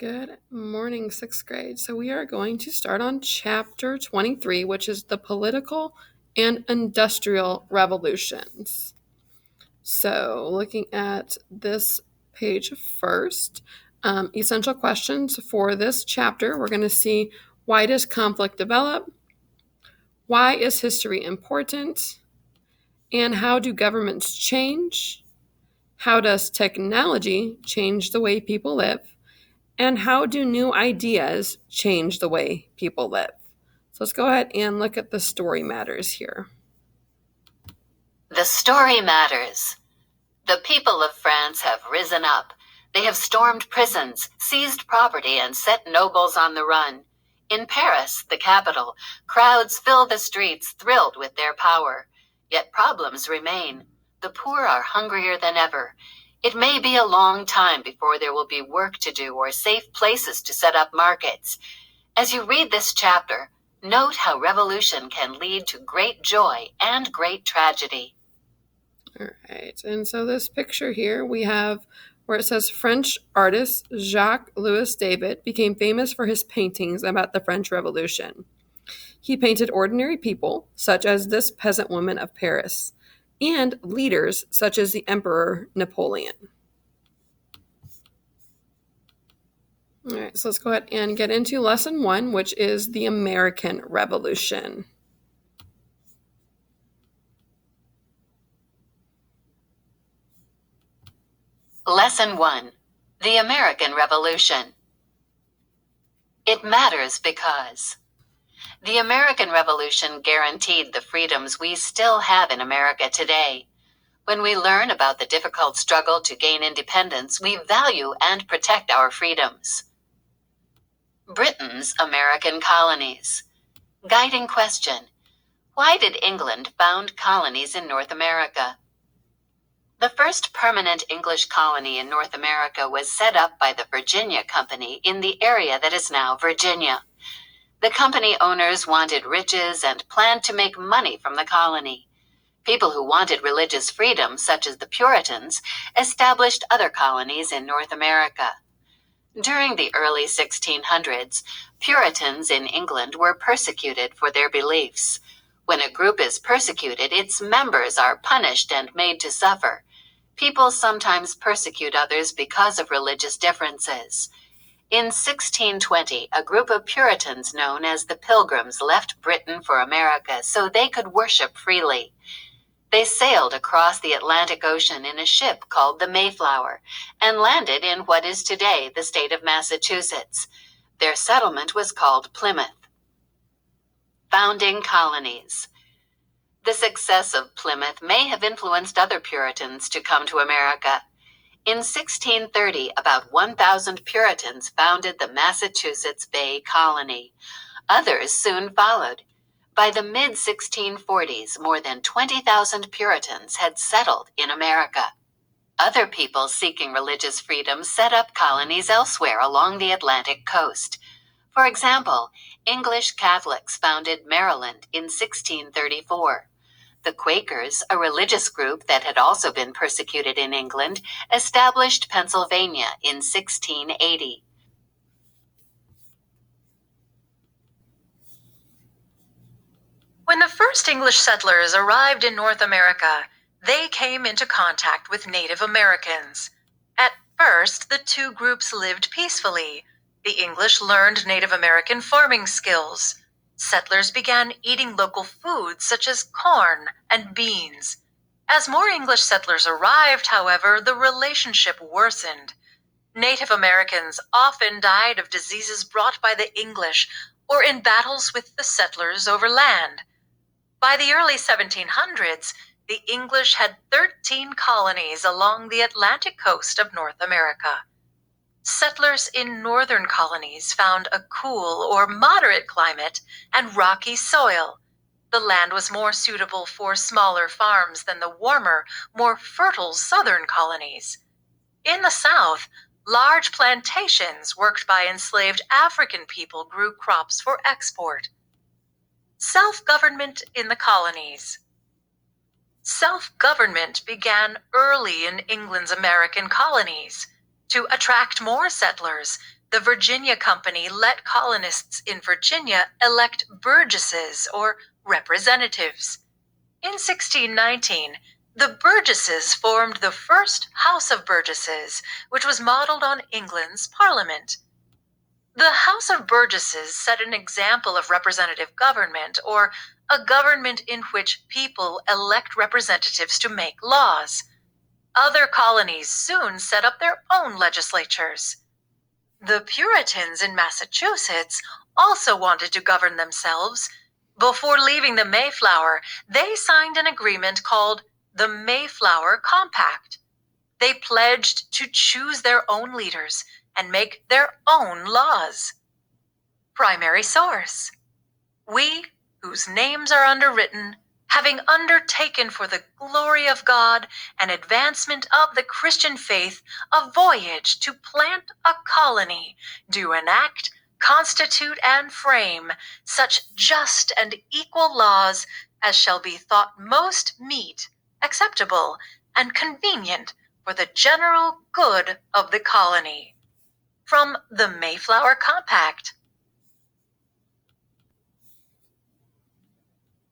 Good morning, sixth grade. So we are going to start on chapter 23, which is the political and industrial revolutions. So looking at this page first, essential questions for this chapter, we're going to see why does conflict develop? Why is history important? And how do governments change? How does technology change the way people live? And how do new ideas change the way people live? So let's go ahead and look at the story matters here. The story matters. The people of France have risen up. They have stormed prisons, seized property, and set nobles on the run. In Paris, the capital, crowds fill the streets thrilled with their power. Yet problems remain. The poor are hungrier than ever. It may be a long time before there will be work to do or safe places to set up markets. As you read this chapter, note how revolution can lead to great joy and great tragedy. All right, and so this picture here we have where it says French artist Jacques-Louis David became famous for his paintings about the French Revolution. He painted ordinary people, such as this peasant woman of Paris, and leaders such as the Emperor Napoleon. All right, so let's go ahead and get into lesson 1, which is the American Revolution. Lesson 1. The American Revolution. It matters because the American Revolution guaranteed the freedoms we still have in America today. When we learn about the difficult struggle to gain independence, we value and protect our freedoms. Britain's American colonies. Guiding question: why did England found colonies in North America? The first permanent English colony in North America was set up by the Virginia Company in the area that is now Virginia. The company owners wanted riches and planned to make money from the colony. People who wanted religious freedom, such as the Puritans, established other colonies in North America. During the early 1600s, Puritans in England were persecuted for their beliefs. When a group is persecuted, its members are punished and made to suffer. People sometimes persecute others because of religious differences. In 1620, a group of Puritans known as the Pilgrims left Britain for America so they could worship freely. They sailed across the Atlantic Ocean in a ship called the Mayflower and landed in what is today the state of Massachusetts. Their settlement was called Plymouth. Founding colonies. The success of Plymouth may have influenced other Puritans to come to America. In 1630, about 1,000 Puritans founded the Massachusetts Bay Colony. Others soon followed. By the mid-1640s, more than 20,000 Puritans had settled in America. Other people seeking religious freedom set up colonies elsewhere along the Atlantic coast. For example, English Catholics founded Maryland in 1634. The Quakers, a religious group that had also been persecuted in England, established Pennsylvania in 1680. When the first English settlers arrived in North America, they came into contact with Native Americans. At first, the two groups lived peacefully. The English learned Native American farming skills. Settlers began eating local foods such as corn and beans. As more English settlers arrived, however, the relationship worsened. Native Americans often died of diseases brought by the English or in battles with the settlers over land. By the early 1700s, the English had 13 colonies along the Atlantic coast of North America. Settlers in northern colonies found a cool or moderate climate and rocky soil. The land was more suitable for smaller farms than the warmer, more fertile southern colonies. In the South, large plantations worked by enslaved African people grew crops for export. Self-government in the colonies. Self-government began early in England's American colonies. To attract more settlers, The Virginia Company let colonists in Virginia elect burgesses or representatives. In 1619, the Burgesses formed the first House of Burgesses, which was modeled on England's Parliament. The House of Burgesses set an example of representative government, or a government in which people elect representatives to make laws. Other colonies soon set up their own legislatures. The Puritans in Massachusetts also wanted to govern themselves. Before leaving the Mayflower, they signed an agreement called the Mayflower Compact. They pledged to choose their own leaders and make their own laws. Primary source: we, whose names are underwritten, having undertaken for the glory of God and advancement of the Christian faith a voyage to plant a colony, do enact, constitute, and frame such just and equal laws as shall be thought most meet, acceptable, and convenient for the general good of the colony. From the Mayflower Compact.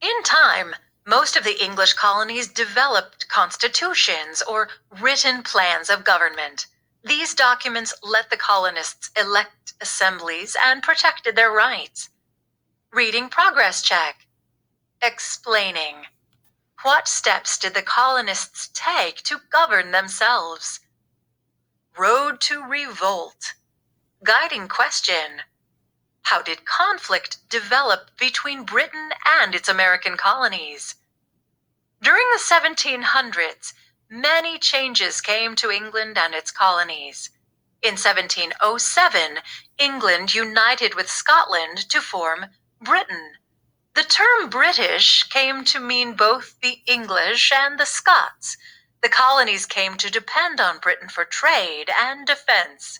In time, most of the English colonies developed constitutions or written plans of government. These documents let the colonists elect assemblies and protected their rights. Reading progress check. Explaining. What steps did the colonists take to govern themselves? Road to revolt. Guiding question. How did conflict develop between Britain and its American colonies? During the 1700s, many changes came to England and its colonies. In 1707, England united with Scotland to form Britain. The term British came to mean both the English and the Scots. The colonies came to depend on Britain for trade and defense.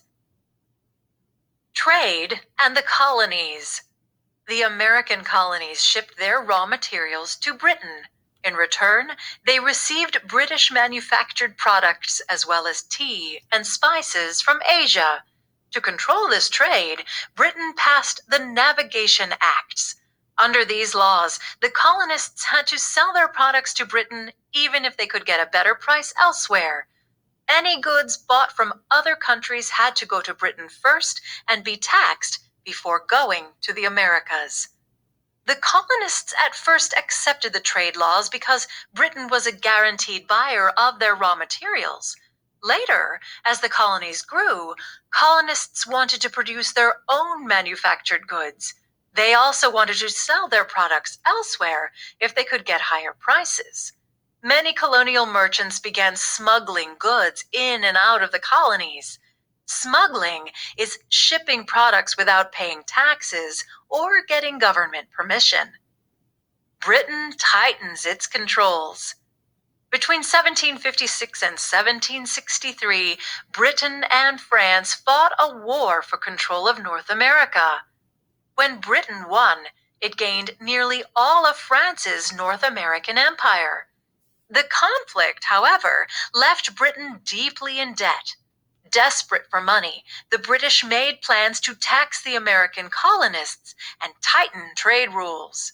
Trade and the colonies. The American colonies shipped their raw materials to Britain. In return, they received British manufactured products as well as tea and spices from Asia. To control this trade, Britain passed the Navigation Acts. Under these laws, the colonists had to sell their products to Britain even if they could get a better price elsewhere. Any goods bought from other countries had to go to Britain first and be taxed before going to the Americas. The colonists at first accepted the trade laws because Britain was a guaranteed buyer of their raw materials. Later, as the colonies grew, colonists wanted to produce their own manufactured goods. They also wanted to sell their products elsewhere if they could get higher prices. Many colonial merchants began smuggling goods in and out of the colonies. Smuggling is shipping products without paying taxes or getting government permission. Britain tightens its controls. Between 1756 and 1763, Britain and France fought a war for control of North America. When Britain won, it gained nearly all of France's North American empire. The conflict, however, left Britain deeply in debt. Desperate for money, the British made plans to tax the American colonists and tighten trade rules.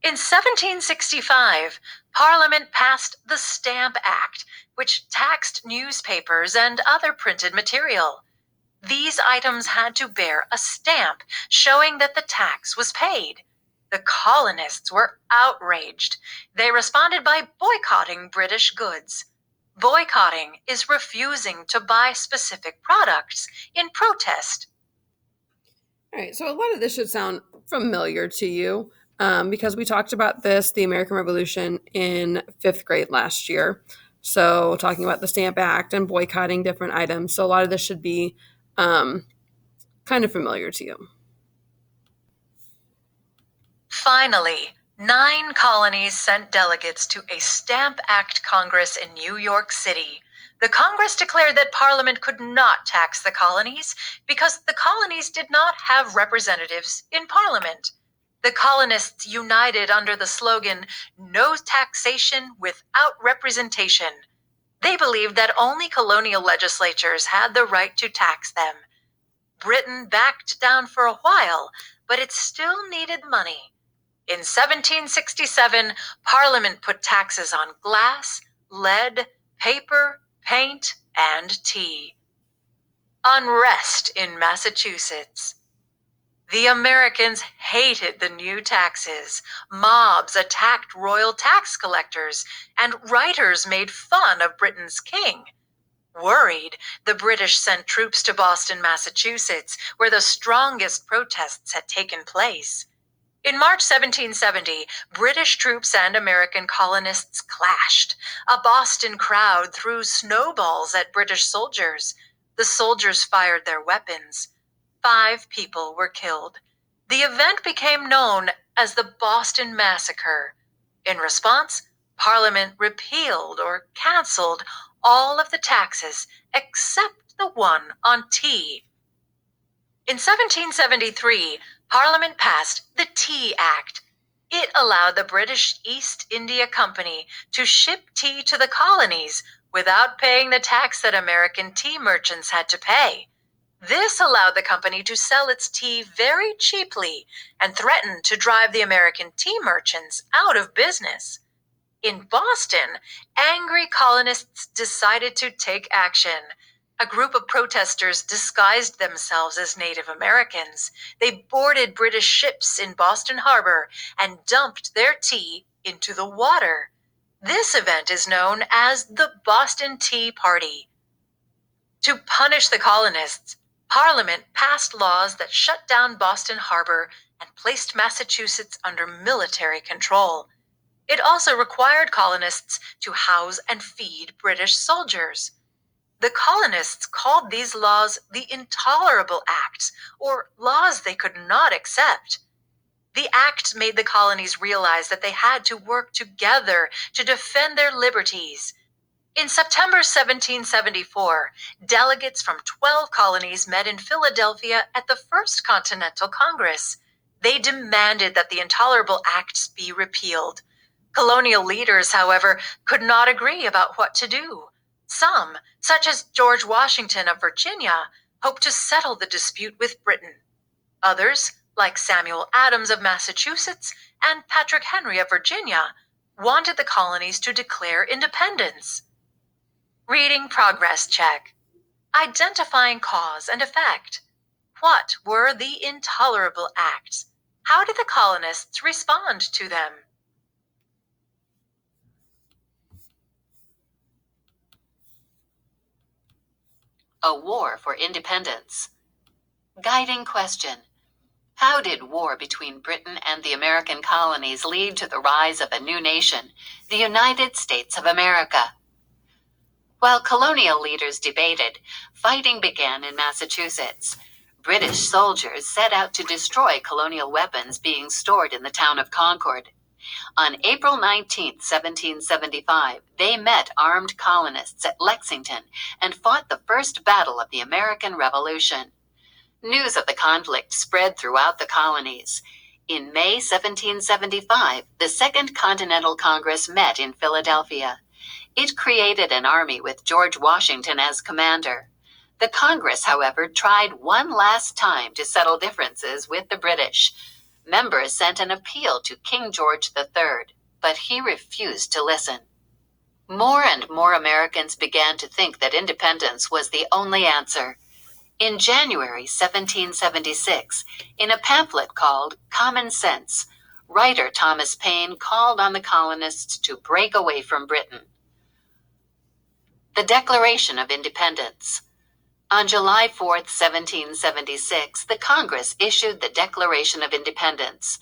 In 1765, Parliament passed the Stamp Act, which taxed newspapers and other printed material. These items had to bear a stamp showing that the tax was paid. The colonists were outraged. They responded by boycotting British goods. Boycotting is refusing to buy specific products in protest. All right, so a lot of this should sound familiar to you because we talked about this, the American Revolution, in 5th grade last year. So talking about the Stamp Act and boycotting different items. So a lot of this should be kind of familiar to you. Finally, 9 colonies sent delegates to a Stamp Act Congress in New York City. The Congress declared that Parliament could not tax the colonies because the colonies did not have representatives in Parliament. The colonists united under the slogan, "No taxation without representation." They believed that only colonial legislatures had the right to tax them. Britain backed down for a while, but it still needed money. In 1767, Parliament put taxes on glass, lead, paper, paint, and tea. Unrest in Massachusetts. The Americans hated the new taxes. Mobs attacked royal tax collectors, and writers made fun of Britain's king. Worried, the British sent troops to Boston, Massachusetts, where the strongest protests had taken place. In March 1770, British troops and American colonists clashed. A Boston crowd threw snowballs at British soldiers. The soldiers fired their weapons. 5 people were killed. The event became known as the Boston Massacre. In response, Parliament repealed or canceled all of the taxes except the one on tea. In 1773, Parliament passed the Tea Act. It allowed the British East India Company to ship tea to the colonies without paying the tax that American tea merchants had to pay. This allowed the company to sell its tea very cheaply and threatened to drive the American tea merchants out of business. In Boston, angry colonists decided to take action. A group of protesters disguised themselves as Native Americans. They boarded British ships in Boston Harbor and dumped their tea into the water. This event is known as the Boston Tea Party. To punish the colonists, Parliament passed laws that shut down Boston Harbor and placed Massachusetts under military control. It also required colonists to house and feed British soldiers. The colonists called these laws the Intolerable Acts, or laws they could not accept. The act made the colonies realize that they had to work together to defend their liberties. In September 1774, delegates from 12 colonies met in Philadelphia at the First Continental Congress. They demanded that the Intolerable Acts be repealed. Colonial leaders, however, could not agree about what to do. Some, such as George Washington of Virginia, hoped to settle the dispute with Britain. Others, like Samuel Adams of Massachusetts and Patrick Henry of Virginia, wanted the colonies to declare independence. Reading progress check. Identifying cause and effect. What were the Intolerable Acts? How did the colonists respond to them? A war for independence. Guiding question. How did war between Britain and the American colonies lead to the rise of a new nation, the United States of America? While colonial leaders debated, fighting began in Massachusetts. British soldiers set out to destroy colonial weapons being stored in the town of Concord. On April 19, 1775, they met armed colonists at Lexington and fought the first battle of the American Revolution. News of the conflict spread throughout the colonies. In May 1775, the Second Continental Congress met in Philadelphia. It created an army with George Washington as commander. The Congress, however, tried one last time to settle differences with the British. Members sent an appeal to King George III, but he refused to listen. More and more Americans began to think that independence was the only answer. In January 1776, in a pamphlet called Common Sense, writer Thomas Paine called on the colonists to break away from Britain. The Declaration of Independence. On July 4, 1776, the Congress issued the Declaration of Independence.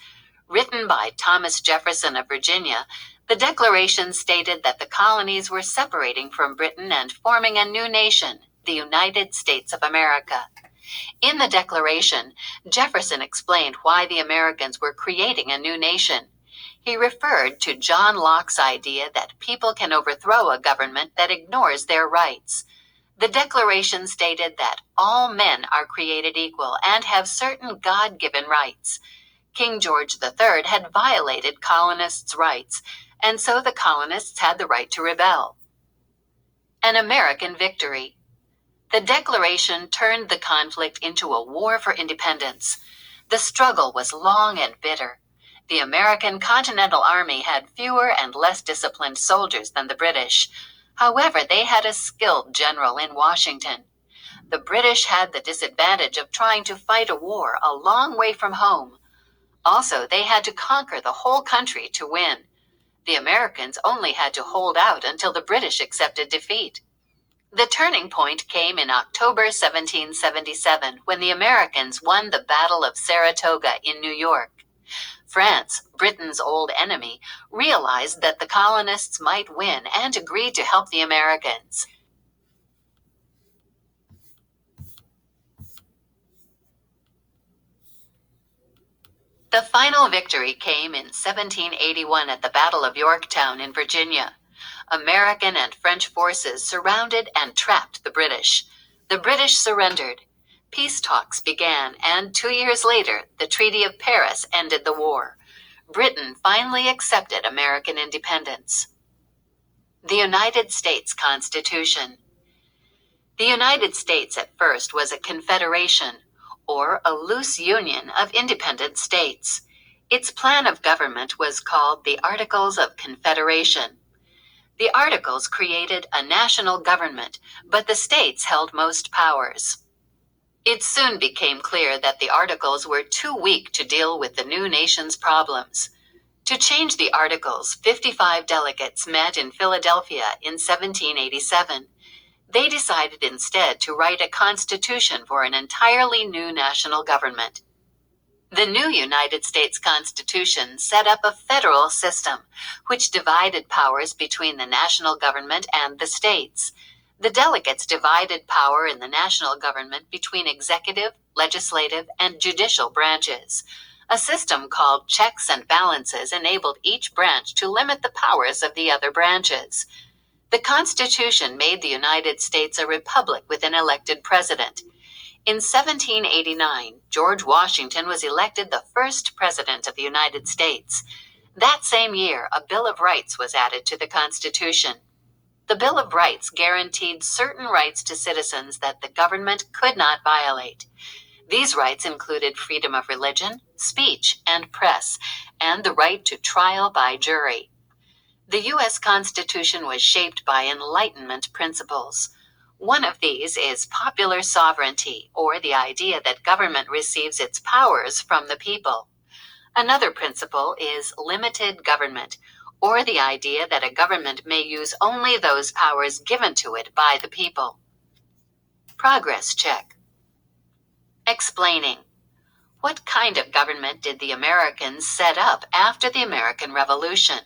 Written by Thomas Jefferson of Virginia, the Declaration stated that the colonies were separating from Britain and forming a new nation, the United States of America. In the Declaration, Jefferson explained why the Americans were creating a new nation. He referred to John Locke's idea that people can overthrow a government that ignores their rights. The Declaration stated that all men are created equal and have certain God-given rights. King George III had violated colonists' rights, and so the colonists had the right to rebel. An American victory. The Declaration turned the conflict into a war for independence. The struggle was long and bitter. The American Continental Army had fewer and less disciplined soldiers than the British. However, they had a skilled general in Washington. The British had the disadvantage of trying to fight a war a long way from home. Also, they had to conquer the whole country to win. The Americans only had to hold out until the British accepted defeat. The turning point came in October 1777 when the Americans won the Battle of Saratoga in New York. France, Britain's old enemy, realized that the colonists might win and agreed to help the Americans. The final victory came in 1781 at the Battle of Yorktown in Virginia. American and French forces surrounded and trapped the British. The British surrendered. Peace talks began, and 2 years later, the Treaty of Paris ended the war. Britain finally accepted American independence. The United States Constitution. The United States at first was a confederation, or a loose union of independent states. Its plan of government was called the Articles of Confederation. The Articles created a national government, but the states held most powers. It soon became clear that the Articles were too weak to deal with the new nation's problems. To change the Articles, 55 delegates met in Philadelphia in 1787. They decided instead to write a constitution for an entirely new national government. The new United States Constitution set up a federal system, which divided powers between the national government and the states. The delegates divided power in the national government between executive, legislative, and judicial branches. A system called checks and balances enabled each branch to limit the powers of the other branches. The Constitution made the United States a republic with an elected president. In 1789, George Washington was elected the first president of the United States. That same year, a Bill of Rights was added to the Constitution. The Bill of Rights guaranteed certain rights to citizens that the government could not violate. These rights included freedom of religion, speech, and press, and the right to trial by jury. The U.S. Constitution was shaped by Enlightenment principles. One of these is popular sovereignty, or the idea that government receives its powers from the people. Another principle is limited government, or the idea that a government may use only those powers given to it by the people. Progress check. Explaining. What kind of government did the Americans set up after the American Revolution?